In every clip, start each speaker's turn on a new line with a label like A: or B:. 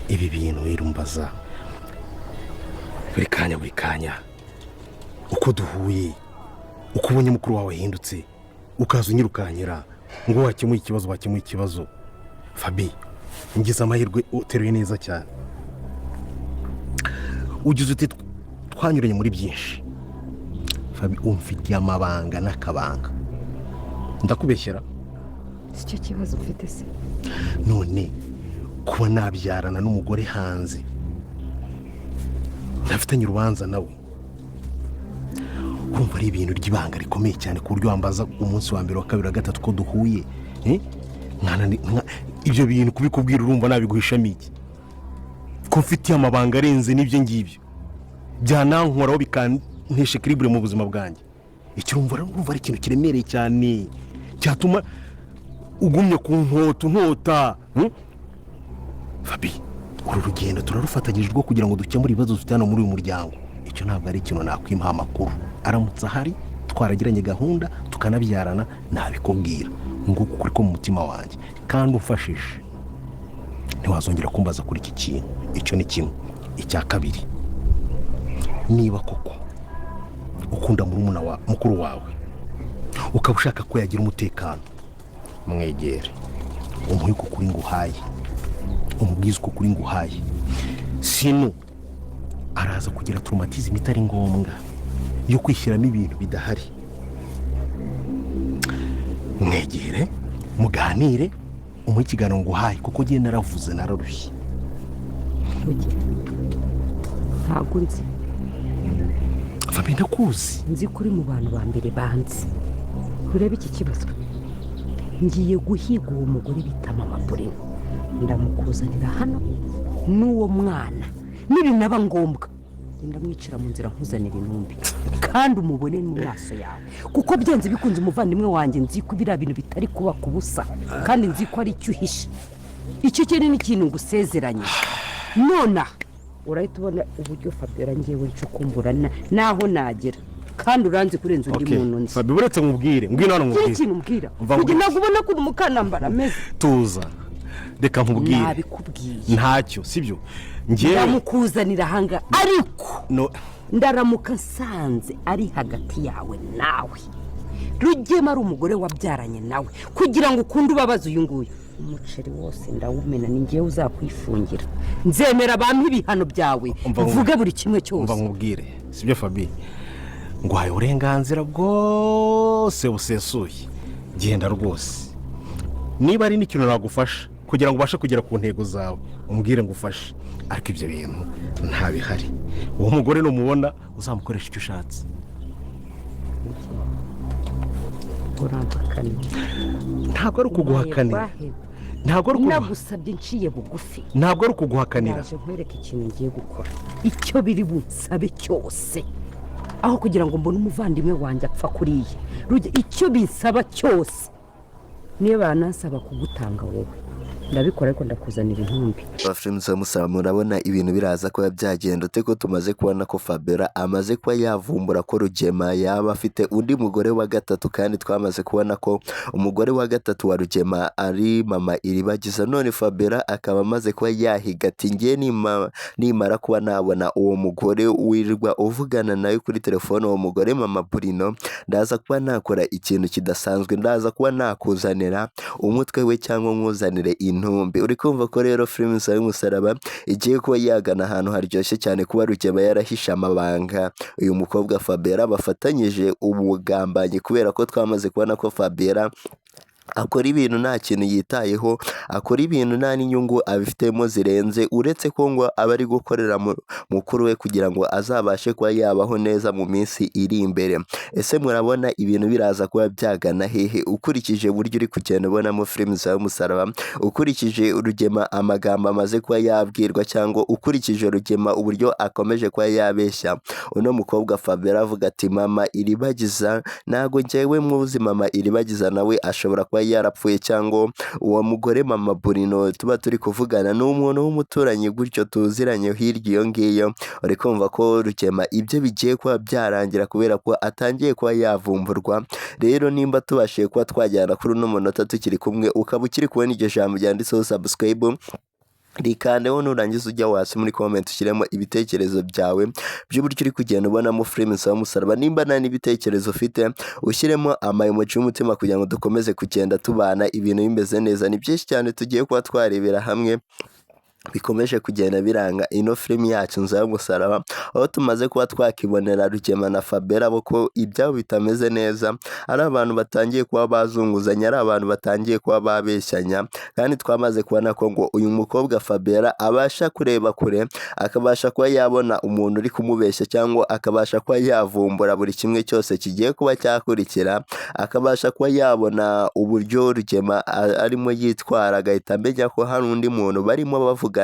A: ibi bintu wirumbaza buri kanya uko duhuye uko ubonye mukuru wawe ahindutse ukaza unyirukanyira ngo wakemuye ikibazo Fabi ngize amahirwe uteruye neza cyane ugize uti twanyuranye muri byinshi Fabi umfitiye amabanga n'akabanga ndakubeshyera
B: si cyo kibazo ufite se
A: none kuba nabyarana n'umugore hanze ntafitanye urubanza nawe urumva ari ibintu ry'ibanga rikomeye cyane ku buryo wambaza umunsi wa mbere wa kabiri wa gatatu ko duhuye ibyo bintu kubikubwira urumva nabiguhishamo iki ko mfitiye amabanga arenze n'ibyo ngibyo byanankoraho bikantesha ekiribure mu buzima bwanjye icyo urumva ari ikintu kiremereye cyane cyatuma ugumye ku nkota Fabi uru rugendo turarufatanyije rwo kugira ngo dukemure ibibazo dufite hano muri uyu muryango icyo ntabwo ari ikintu nakwimuha amakuru aramutse ahari twaragiranye gahunda tukanabyarana nabikubwira nguko kuri ko mu mutima wanjye kandi umfashije ntiwazongera kumbaza kuri iki kintu icyo ni kimwe icya kabiri niba koko ukunda mukuru wawe ukaba ushaka ko yagira umutekano mwegere umuhe uko kuri nguhaye umubwiza uko kuri nguhaye sino araza kugira traumatisme itari ngombwa yo kwishyiramo ibintu bidahari mwegere muganire umuhe ikiganiro nguhaye kuko giye naravuze nararushye
B: ntabwo nzi
A: Fabi ndakuzi
B: nzi kuri mu bantu ba mbere banzi urebe iki kibazo ngiye guhiga uwo mugore bita mama Pauline ndamukuzanira hano n'uwo mwana nibinaba ngombwa ndamwicira mu nzira nkuzanira intumbi kandi umubone mu maso yawe kuko byenze bikunze umuvandimwe wanjye nzi ko biriya bintu bitari kuba ku busa kandi nzi ko ari icyo uhishe icyo kintu ni ikintu ngusezeranye nona urahita ubona uburyo Fabiola ngewe ncukumbura naho nagera kandi uranzi kurenza undi muntu nzi
A: Fabi uretse nkubwire mbwira hano nkubwire
B: ikintu mbwira kugira ngo ubone ko umukanambara ameze
A: tuza reka nkubwire
B: nabikubwiye
A: ntacyo sibyo ngewe
B: ndamukuzanira hanga ariko ndaramuka nsanze ari hagati yawe nawe Rugema ari umugore wabyaranye nawe kugira ngo ukunde ubabaze uyu nguyu umuceri wose ndawumena ni ngewe uzakwifungira nzemera abantu ibihano byawe uvuge buri kimwe cyose
A: umva nkubwire sibyo Fabi nguhaye uburenganzira bwose busesuye genda rwose niba ari n'ikintu nagufasha kugira ngo ubashe kugera ku ntego zawe umbwire ngufashe ariko ibyo bintu ntabihari uwo mugore numubona uzamukoresha icyo ushatse ntabwo ari ukuguhakanira
B: nagusabye nciye bugufi
A: ntabwo ari ukuguhakanira
B: naje nkwereka ikintu ngiye gukora icyo biri bunsabe cyose aho kugira ngo mbone umuvandimwe wanjye apfa kuriye icyo binsaba cyose niyo banasaba kugutanga wowe ndabikora ariko ndakuzanira intumbi
C: Films musaba murabona ibintu biraza ko byagenda ute ko tumaze kubona ko Fabiola amaze kuba yavumbura ko Rugema yaba afite undi mugore wa gatatu kandi twamaze kubona ko umugore wa gatatu wa Rugema ari mama Iribagiza none Fabiola akaba amaze kuba yahiga ati ngiye nimara kuba nabona uwo mugore wirirwa uvugana nawe kuri telefone uwo mugore mama Pauline ndaza kuba nakora ikintu kidasanzwe ndaza kuba nakuzanira umutwe we cyangwa nkuzanire intumbi uri kumva ko rero Films y'umusaraba igiye kuba yagana ahantu haryoshye cyane kuba Rugema yarahisha amabanga uyu mukobwa Fabiola bafatanyije ubugambanyi kubera ko twamaze kubona ko Fabiola akora ibintu nta kintu yitayeho akora ibintu nta n'inyungu abifitemo zirenze uretse ko ngo aba ari gukorera mukuru we kugira ngo azabashe kuba yabaho neza mu minsi iri imbere ese murabona ibintu biraza kuba byagana hehe ukurikije buryo uri kugenda ubonamo Films y'umusaraba ukurikije Rugema amagambo amaze kuba yabwirwa cyangwa ukurikije Rugema uburyo akomeje kuba yabeshya uno mukobwa Fabiola avuga ati mama Iribagiza ntago njyewe muzi mama Iribagiza nawe ashobora kuba kuba yarapfuye cyangwa uwo mugore mama Bruno tuba turi kuvugana ni umuntu w'umuturanyi gutyo tuziranye hirya iyo ngiyo, uri kumva ko Rugema ibyo bigiye kuba byarangira kubera ko atangiye kuba yavumburwa. Rero nimba tubashije kuba twajyana kuri uno munota tukiri kumwe ukaba ukiri kubona iryo jambo ryanditseho subscribe, rikandeho nurangiza ujya hasi muri comment ushyiremo ibitekerezo byawe by'uburyo uri kugenda ubonamo filime z'umusaraba. Nimba nta n'ibitekerezo ufite ushyiremo amayemoji y'umutima kugira ngo dukomeze kugenda tubana ibintu bimeze neza. Ni byinshi cyane tugiye kuba twarebera hamwe bikomeje kugenda biranga ino filime yacu nza y'umusaraba, aho tumaze kuba twakibonera Rugema na Fabera bo ko ibyabo bitameze neza, ari abantu batangiye kuba bazunguzanya, ari abantu batangiye kuba babeshyanya, kandi twamaze kubona ko ngo uyu mukobwa Fabera abasha kureba kure, akabasha kuba yabona umuntu uri kumubeshya cyangwa akabasha kuba yavumbura buri kimwe cyose kigiye kuba cyakurikira, akabasha kuba yabona uburyo Rugema arimo yitwara, agahita amenya ko hari undi muntu barimo bavuga,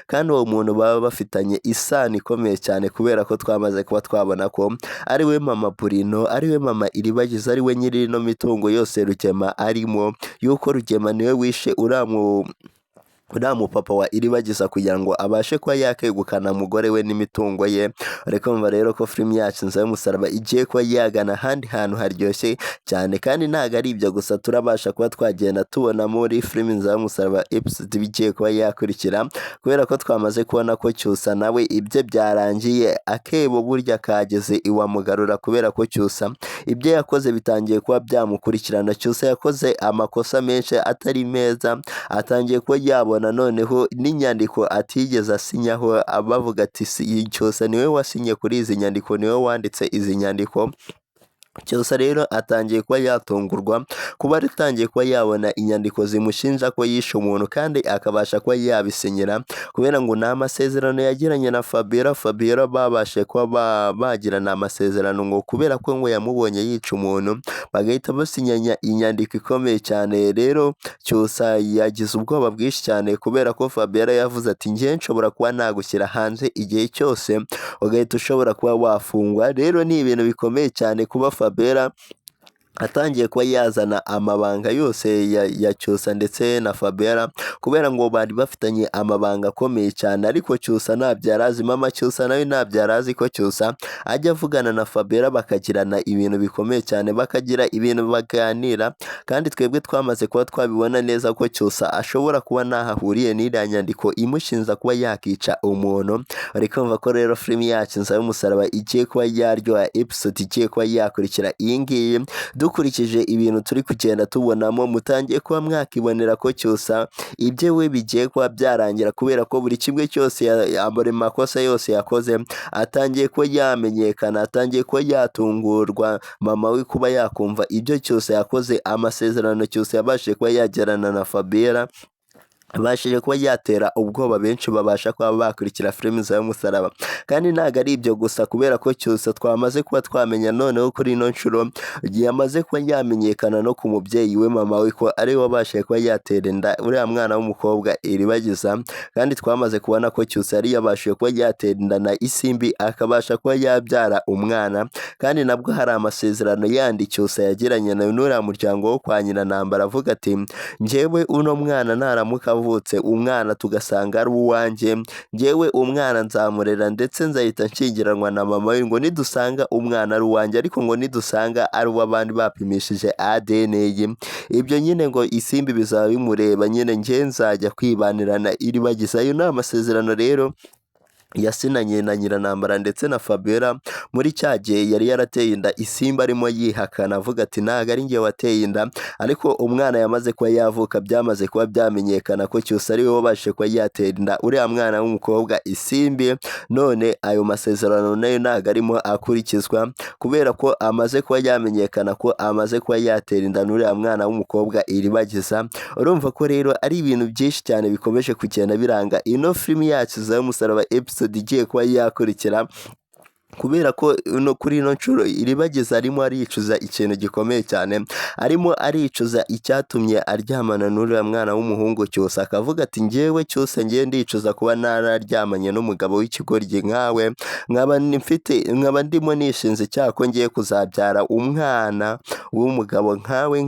C: kandi uwo muntu baba bafitanye isano ikomeye cyane kubera ko twamaze kuba twabona ko ari we mama Bruno, ari we mama Iribagiza, ari we nyiri ino mitungo yose Rugema arimo, yuko Rugema niwe wishe uriya mupapa wa Iribagiza kugira ngo abashe kuba yakegukana umugore we n'imitungo ye. Urikumva rero ko filime yacu nza y'umusaraba igiye kuba yagana ahandi hantu haryoshye cyane, kandi ntabwo ari ibyo gusa, turabasha kuba twagenda tubona muri filime nza y'umusaraba episode bigiye kuba yakurikira, kubera ko twamaze kubona ko Cyusa nawe ibye byarangiye, akebo burya kageze iwamugarura, kubera ko Cyusa ibyo yakoze bitangiye kuba byamukurikirana. Cyusa yakoze amakosa menshi atari meza, atangiye kuba yabona noneho n'inyandiko atigeze asinyaho, abavuga ati Cyusa niwe wasinye kuri izi nyandiko, niwe wanditse izi nyandiko. Cyusa rero atangiye kuba yatungurwa kuba atangiye kuba yabona inyandiko zimushinja ko yishe umuntu, kandi akabasha kuba yabisinyira, kubera ngo ni amasezerano yagiranye na Fabiola babashe kuba bagirana amasezerano, ngo kubera ko ngo yamubonye yica umuntu bagahita basinyanya inyandiko ikomeye cyane. Rero Cyusa yagize ubwoba bwinshi cyane kubera ko Fabiola yavuze ati njye nshobora kuba nagushyira hanze igihe cyose ugahita ushobora kuba wafungwa. Rero ni ibintu bikomeye cyane kuba Fabera atangiye kuba yazana amabanga yose ya Cyusa ndetse na Fabera, kubera ngo bari bafitanye amabanga akomeye cyane, ariko Cyusa ntabyo yari azi. Mama Cyusa nawe ntabyo yari azi ko Cyusa ajya avugana na Fabera bakagirana ibintu bikomeye cyane, bakagira ibintu baganira, kandi twebwe twamaze kuba twabibona neza ko Cyusa ashobora kuba ntahahuriye n'iriya nyandiko imushinja kuba yakica umuntu. Bari kumva ko rero filime yacu nza y'umusaraba igiye kuba yaryoha, episode igiye kuba yakurikira iyi ngiyi. Dukurikije ibintu turi kugenda tubonamo, mutangiye kuba mwakibonera ko Cyusa ibyo we bigiye kuba byarangira, kubera ko buri kimwe cyose buri makosa yose yakoze atangiye kuba yamenyekana, atangiye kuba yatungurwa mama we kuba yakumva ibyo Cyusa yakoze, amasezerano Cyusa yabashije kuba yagirana na Fabiola abashije kuba yatera ubwoba benshi babasha kuba bakurikira filime za y'umusaraba. Kandi ntabwo ari ibyo gusa, kubera ko Cyusa twamaze kuba twamenya noneho kuri ino nshuro yamaze kuba yamenyekana no ku mubyeyi we mama we ko ari we wabashije kuba yatera inda uriya mwana w'umukobwa Iribagiza, kandi twamaze kubona ko Cyusa yari yabashije kuba yatera inda na Isimbi akabasha kuba yabyara umwana, kandi nabwo hari amasezerano yandi Cyusa yagiranye na n'uriya muryango wo kwa Nyiranambara, avuga ati njyewe uno mwana naramuka avutse umwana tugasanga ari uwanjye, njyewe umwana nzamurera ndetse nzahita nshyingiranwa na mama we, ngo nidusanga umwana ari uwanjye, ariko ngo nidusanga ari uw'abandi bapimishije ADN ye, ibyo nyine ngo Isimbi bizaba bimureba, nyine njye nzajya kwibanira na Iribagiza. Ayo ni amasezerano rero yasinanye na Nyiranambara ndetse na Fabiola muri cya gihe yari yarateye inda Isimbi arimo yihakana avuga ati ntabwo ari njye wateye inda, ariko umwana yamaze kuba yavuka byamaze kuba byamenyekana ko Cyusa ari we wabashije kuba yatera inda uriya mwana w'umukobwa Isimbi. None ayo masezerano nayo ntabwo arimo akurikizwa, kubera ko amaze kuba yamenyekana ko amaze kuba yatera inda n'uriya mwana w'umukobwa Iribagiza. Urumva ko rero ari ibintu byinshi cyane bikomeje kugenda biranga ino filime yacu za y'umusaraba episode igiye kuba yakurikira. kubera ko kuri ino nshuro Iribagiza arimo aricuza ikintu gikomeye cyane, arimo aricuza icyatumye aryamana n'uriya mwana w'umuhungu Cyusa, akavuga ati njyewe Cyusa ngiye ndicuza kuba nararyamanye n'umugabo w'ikigoryi nkawe, nkaba ndimo nishinze icyaha ko ngiye kuzabyara umwana w'umugabo nkawe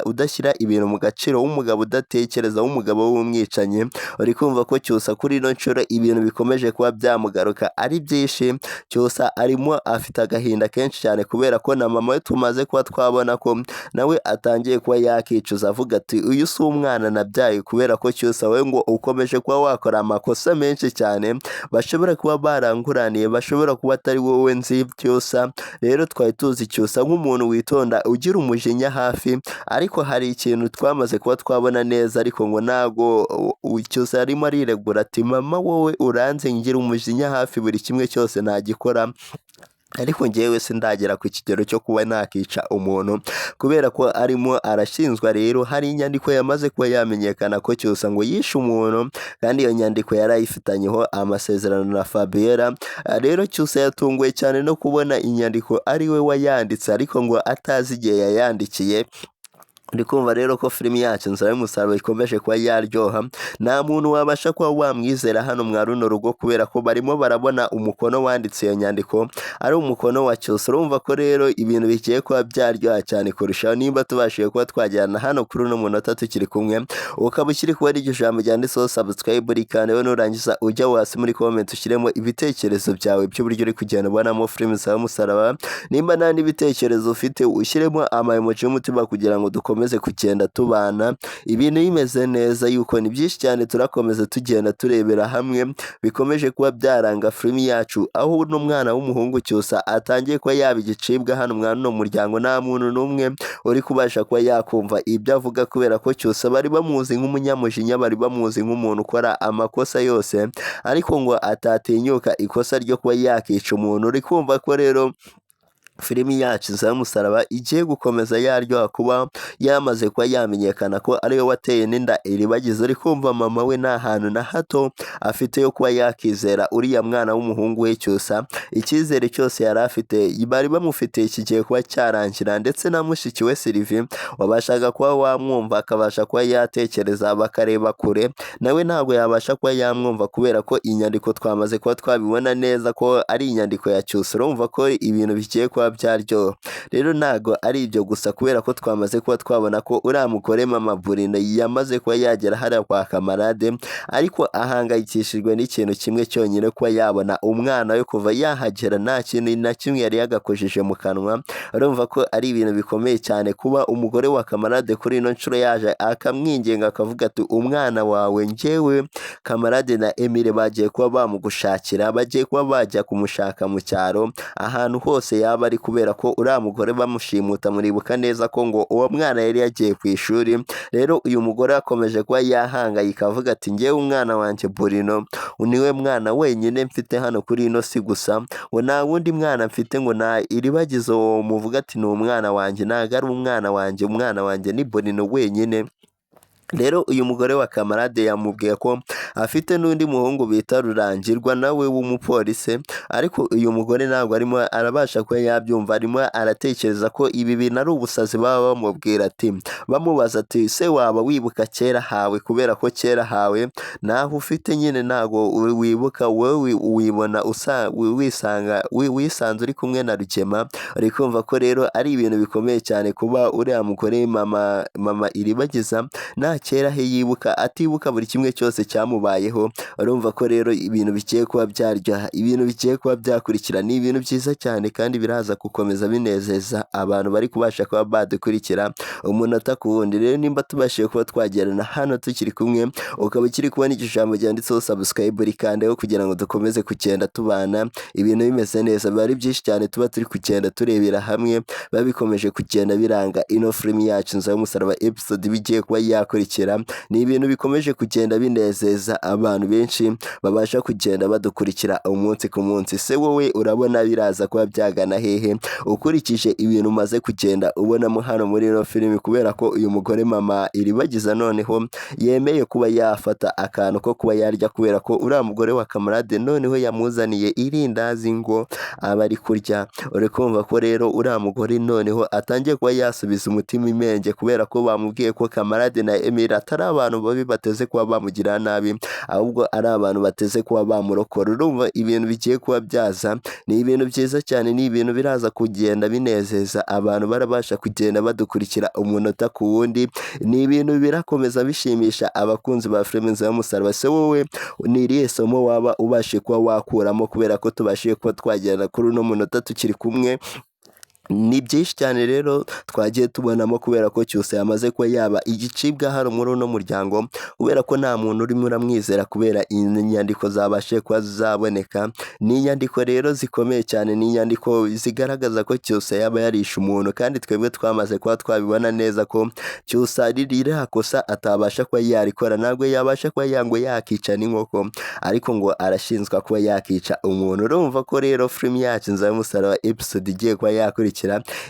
C: udashyira ibintu mu gaciro, w'umugabo udatekereza, w'umugabo w'umwicanyi. uri kumva ko Cyusa kuri ino nshuro ibintu bikomeje kuba byamugaruka ari byinshi. Cyusa arimo afite agahinda kenshi cyane kubera ko na mama we tumaze kuba twabona ko nawe atangiye kuba yakicuza avuga ati uyu si umwana nabyaye, kubera ko Cyusa we ngo ukomeje kuba wakora amakosa menshi cyane bashobora kuba baranguraniye, bashobora kuba atari wowe nzi Cyusa. Rero twari tuzi Cyusa nk'umuntu witonda ugira umujinya hafi, ariko hari ikintu twamaze kuba twabona neza, ariko ngo ntago Cyusa arimo ariregura ati mama wowe uranze ngira umujinya hafi, buri kimwe cyose nagikora, ariko njyewe sindagera ku kigero cyo kuba nakica umuntu, kubera ko arimo arashinjwa. Rero hari inyandiko yamaze kuba yamenyekana ko Cyusa ngo yishe umuntu, kandi iyo nyandiko yari ayifitanyeho amasezerano na Fabiola. Rero Cyusa yatunguwe cyane no kubona inyandiko ari we wayanditse, ariko ngo atazi igihe yayandikiye. Ndi kumva rero ko filimi yacu Inzara y'Umusaraba ikomeje kuba yaryoha, nta muntu wabasha kuba wamwizera hano mwa runo rugo, kubera ko barimo barabona umukono wanditse iyo nyandiko ari umukono wa Cyusa. Urumva ko rero ibintu bigiye kuba byaryoha cyane kurushaho, nimba tubashije kuba twajyana hano kuri uno munota tukiri kumwe, ukaba ukiri kubona iryo jambo ryanditseho subscribe, kandi we nurangiza ujya hasi muri comment ushyiremo ibitekerezo byawe by'uburyo uri kugenda ubonamo filimi Inzara y'Umusaraba. Nimba nta n'ibitekerezo ufite ushyiremo amayemoji y'umutima kugira ngo dukomeze kugenda tubana ibintu bimeze neza, yuko ni byinshi cyane turakomeza tugenda turebera hamwe bikomeje kuba byaranga filimi yacu, aho uno mwana w'umuhungu Cyusa atangiye kuba yaba igicibwa hano mwana no muryango. Nta muntu n'umwe uri kubasha kuba yakumva ibyo avuga, kubera ko Cyusa bari bamuzi nk'umunyamujinya, bari bamuzi nk'umuntu ukora amakosa yose, ariko ngo atatinyuka ikosa ryo kuba yakica umuntu. uri kumva ko rero filimi yacu Inzara y'Umusaraba igiye gukomeza yaryoha kuba yamaze kuba yamenyekana ko ariwe wateye n'inda Iribagiza. uri kumva mama we nta hantu na hato afite yo kuba yakizera uriya mwana w'umuhungu we Cyusa. Icyizere cyose yari afite bari bamufitiye kigiye kuba cyarangira, ndetse na mushiki we Sylvie wabashaga kuba wamwumva akabasha kuba yatekereza bakareba kure, nawe ntabwo yabasha kuba yamwumva, kubera ko inyandiko twamaze kuba twabibona neza ko ari inyandiko ya Cyusa. urumva ko ibintu bigiye kuba byaryoha. Rero ntago ari ibyo gusa, kubera ko twamaze kuba twabona ko uriya mugore mama Burino yamaze kuba yagera hariya kwa kamarade, ariko ahangayikishijwe n'ikintu kimwe cyonyine, kuba yabona umwana we kuva yahagera nta kintu na kimwe yari yagakojeje mu kanwa. urumva ko ari ibintu bikomeye cyane kuba umugore wa kamarade kuri ino nshuro yaje akamwinginga akavuga ati umwana wawe njyewe kamarade na Emile bagiye kuba bamugushakira, bagiye kuba bajya kumushaka mu cyaro ahantu hose yaba ari, kubera ko uriya mugore bamushimuta. muribuka neza ko ngo uwo mwana yari yagiye ku ishuri. Rero uyu mugore akomeje kuba yahangayika avuga ati njyewe umwana wanjye Burino niwe mwana wenyine mfite hano kuri ino si, gusa ngo nta wundi mwana mfite, ngo nta Iribagiza uwo muvuga ati ni umwana wanjye, ntabwo ari umwana wanjye, umwana wanjye ni Burino wenyine. Rero uyu mugore wa kamarade yamubwiye ko afite n'undi muhungu bita Rurangirwa nawe w'umupolisi, ariko uyu mugore ntabwo arimo arabasha kuba yabyumva, arimo aratekereza ko ibi bintu ari ubusazi baba bamubwira ati, bamubaza ati se waba wibuka kera hawe, kubera ko kera hawe naho ufite nyine ntabwo wibuka, wowe wibona wisanze uri kumwe na Rugema. uri kumva ko rero ari ibintu bikomeye cyane kuba uriya mugore mama Iribagiza nta kera he yibuka, atibuka buri kimwe cyose cyamubayeho. urumva ko rero ibintu bigiye kuba byaryoha, ibintu bigiye kuba byakurikira, ni ibintu byiza cyane kandi biraza gukomeza binezeza abantu bari kubasha kuba badukurikira umunota ku wundi. Rero nimba tubashije kuba twagerana hano tukiri kumwe, ukaba ukiri kubona igishushanyo cyanditseho subscribe rikandeho kugira ngo dukomeze kugenda tubana ibintu bimeze neza. biba ari byinshi cyane tuba turi kugenda turebera hamwe, biba bikomeje kugenda biranga ino filimi yacu Inzara y'Umusaraba episode bigiye kuba yakurikira. badukurikira, ni ibintu bikomeje kugenda binezeza abantu benshi babasha kugenda badukurikira umunsi ku munsi. Se wowe urabona biraza kuba byagana hehe ukurikije ibintu umaze kugenda ubonamo hano muri ino filimi, kubera ko uyu mugore mama Iribagiza noneho yemeye kuba yafata akantu ko kuba yarya, kubera ko uriya mugore wa kamarade noneho yamuzaniye irindazi ngo aba ari kurya. Uri kumva ko rero uriya mugore noneho atangiye kuba yasubiza umutima imenge, kubera ko bamubwiye ko kamarade na Emile atari abantu babi bateze kuba bamugira nabi, ahubwo ari abantu bateze kuba bamurokora. Urumva ibintu bigiye kuba byaza ni ibintu byiza cyane, ni ibintu biraza kugenda binezeza abantu barabasha kugenda badukurikira umunota ku wundi, ni ibintu birakomeza bishimisha abakunzi ba filime z'umusaraba. Se wowe ni irihe somo waba ubashije kuba wakuramo, kubera ko tubashije kuba twagenda kuri uno munota tukiri kumwe? Ni byinshi cyane rero twagiye tubonamo, kubera ko cyose yamaze kuba yaba igicibwa hano muri uno muryango, kubera ko nta muntu urimo uramwizera, kubera inyandiko zabashije kuba zaboneka. Ni inyandiko rero zikomeye cyane, ni inyandiko zigaragaza ko cyose yaba yarishe umuntu, kandi twebwe twamaze kuba twabibona neza ko cyose ari ririya kosa atabasha kuba yarikora. Ntabwo yabasha kuba yango yakica n'inkoko, ariko ngo arashinzwa kuba yakica umuntu. Urumva ko rero filime yacu Nzamusaraba episode igiye kuba yakurikira,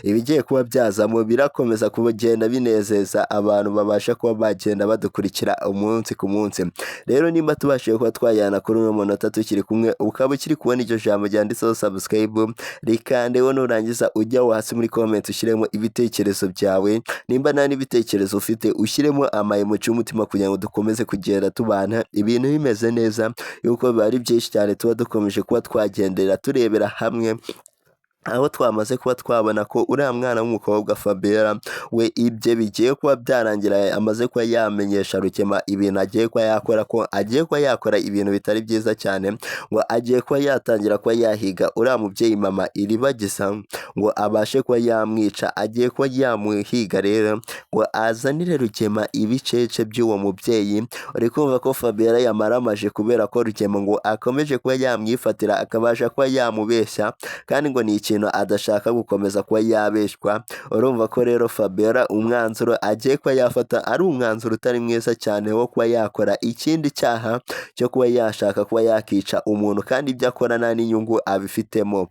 C: ibigiye kuba byazamo birakomeza kugenda binezeza abantu babasha kuba bagenda badukurikira umunsi ku munsi. Rero nimba tubashije kuba twajyana kuri uno munota tukiri kumwe, ukaba ukiri kubona iryo jambo ryanditseho subscribe, rikandeho nurangiza ujya hasi muri comment ushyiremo ibitekerezo byawe. Nimba nta n'ibitekerezo ufite ushyiremo amayemoji y'umutima, kugira ngo dukomeze kugenda tubana ibintu bimeze neza, yuko biba ari byinshi cyane tuba dukomeje kuba twagendera turebera hamwe, aho twamaze kuba twabona ko uriya mwana w'umukobwa Fabiola we ibye bigiye kuba byarangira, amaze kuba yamenyesha Rukema ibintu agiye kuba yakora, ko agiye kuba yakora ibintu bitari byiza cyane, ngo agiye kuba yatangira kuba yahiga uriya mubyeyi mama Iribagiza ngo abashe kuba yamwica. Agiye kuba yamuhiga rero ngo azanire Rukema ibicece by'uwo mubyeyi. Uri kumva ko Fabiola yamaramaje, kubera ko Rukema ngo akomeje kuba yamwifatira, akabasha kuba yamubeshya, kandi ngo ni ikintu adashaka gukomeza kuba yabeshwa. Urumva ko rero Fabiola umwanzuro agiye kuba yafata ari umwanzuro utari mwiza cyane, wo kuba yakora ikindi cyaha cyo kuba yashaka kuba yakica umuntu, kandi ibyo akora nta n'inyungu abifitemo.